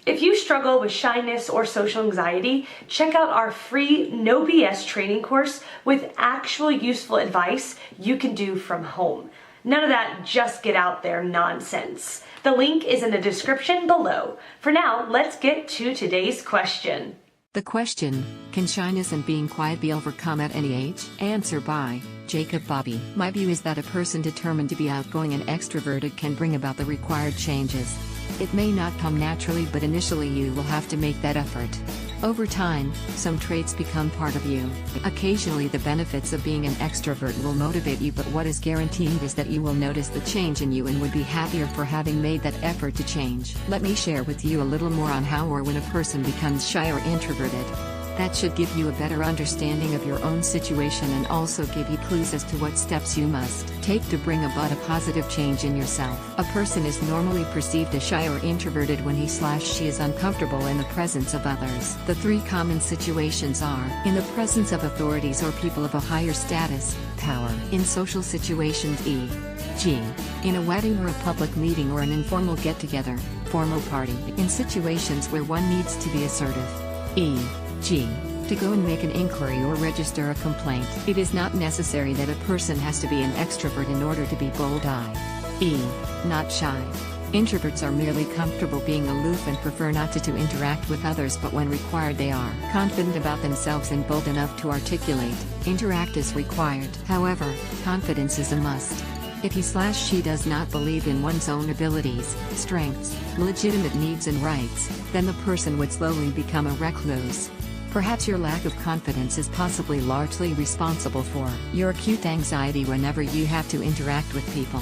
If you struggle with shyness or social anxiety, check out our free No BS training course with actual useful advice you can do from home. None of that just get out there nonsense. The link is in the description below. For now, let's get to today's question. The question, can shyness and being quiet be overcome at any age? Answer by Jacob Bobby. My view is that a person determined to be outgoing and extroverted can bring about the required changes. It may not come naturally, but initially you will have to make that effort. Over time, some traits become part of you. Occasionally the benefits of being an extrovert will motivate you, but what is guaranteed is that you will notice the change in you and would be happier for having made that effort to change. Let me share with you a little more on how or when a person becomes shy or introverted. That should give you a better understanding of your own situation and also give you clues as to what steps you must take to bring about a positive change in yourself. A person is normally perceived as shy or introverted when he/she is uncomfortable in the presence of others. The three common situations are in the presence of authorities or people of a higher status, power, in social situations, e.g., in a wedding or a public meeting or an informal get-together, formal party, in situations where one needs to be assertive, e.g., to go and make an inquiry or register a complaint. It is not necessary that a person has to be an extrovert in order to be bold, i.e., not shy. Introverts are merely comfortable being aloof and prefer not to interact with others, but when required they are confident about themselves and bold enough to articulate, interact as required. However, confidence is a must. If he/she does not believe in one's own abilities, strengths, legitimate needs and rights, then the person would slowly become a recluse. Perhaps your lack of confidence is possibly largely responsible for your acute anxiety whenever you have to interact with people.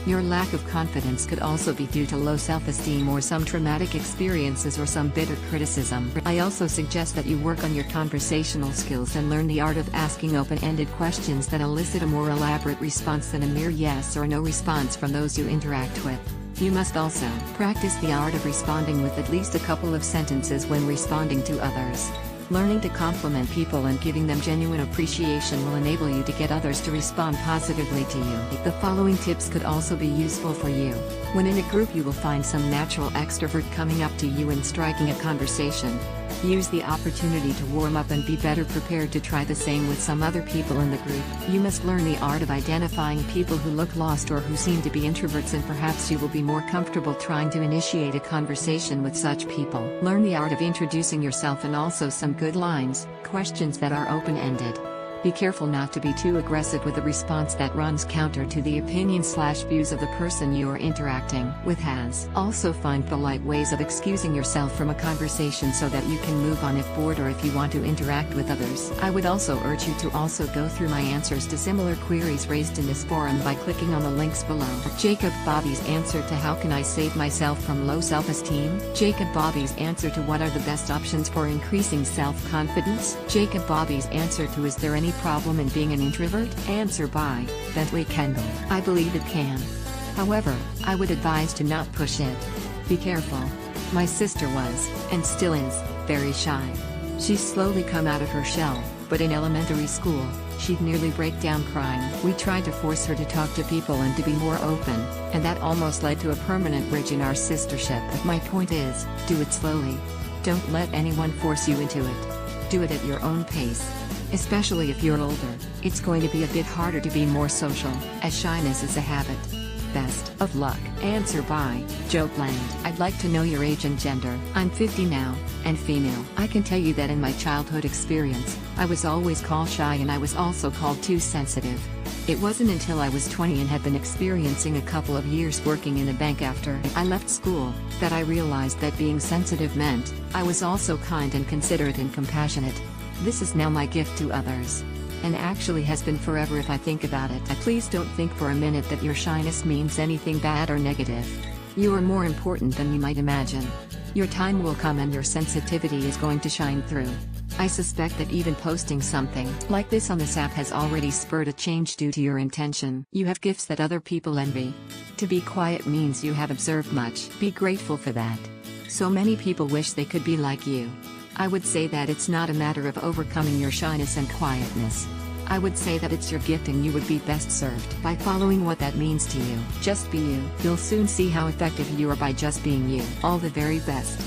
Your lack of confidence could also be due to low self-esteem or some traumatic experiences or some bitter criticism. I also suggest that you work on your conversational skills and learn the art of asking open-ended questions that elicit a more elaborate response than a mere yes or no response from those you interact with. You must also practice the art of responding with at least a couple of sentences when responding to others. Learning to compliment people and giving them genuine appreciation will enable you to get others to respond positively to you. The following tips could also be useful for you. When in a group you will find some natural extrovert coming up to you and striking a conversation. Use the opportunity to warm up and be better prepared to try the same with some other people in the group. You must learn the art of identifying people who look lost or who seem to be introverts, and perhaps you will be more comfortable trying to initiate a conversation with such people. Learn the art of introducing yourself and also some good lines, questions that are open-ended. Be careful not to be too aggressive with a response that runs counter to the opinion/views of the person you are interacting with has. Also find polite ways of excusing yourself from a conversation so that you can move on if bored or if you want to interact with others. I would also urge you to also go through my answers to similar queries raised in this forum by clicking on the links below. Jacob Bobby's answer to how can I save myself from low self-esteem? Jacob Bobby's answer to what are the best options for increasing self-confidence? Jacob Bobby's answer to is there any problem in being an introvert? Answer by Bentley Kendall. I believe it can. However, I would advise to not push it. Be careful. My sister was, and still is, very shy. She's slowly come out of her shell, but in elementary school, she'd nearly break down crying. We tried to force her to talk to people and to be more open, and that almost led to a permanent bridge in our sistership. My point is, do it slowly. Don't let anyone force you into it. Do it at your own pace. Especially if you're older, it's going to be a bit harder to be more social, as shyness is a habit. Best of luck. Answer by Joe Bland. I'd like to know your age and gender. I'm 50 now, and female. I can tell you that in my childhood experience, I was always called shy and I was also called too sensitive. It wasn't until I was 20 and had been experiencing a couple of years working in a bank after I left school, that I realized that being sensitive meant I was also kind and considerate and compassionate. This is now my gift to others. And actually has been forever if I think about it. Please don't think for a minute that your shyness means anything bad or negative. You are more important than you might imagine. Your time will come and your sensitivity is going to shine through. I suspect that even posting something like this on this app has already spurred a change due to your intention. You have gifts that other people envy. To be quiet means you have observed much. Be grateful for that. So many people wish they could be like you. I would say that it's not a matter of overcoming your shyness and quietness. I would say that it's your gift and you would be best served by following what that means to you. Just be you. You'll soon see how effective you are by just being you. All the very best.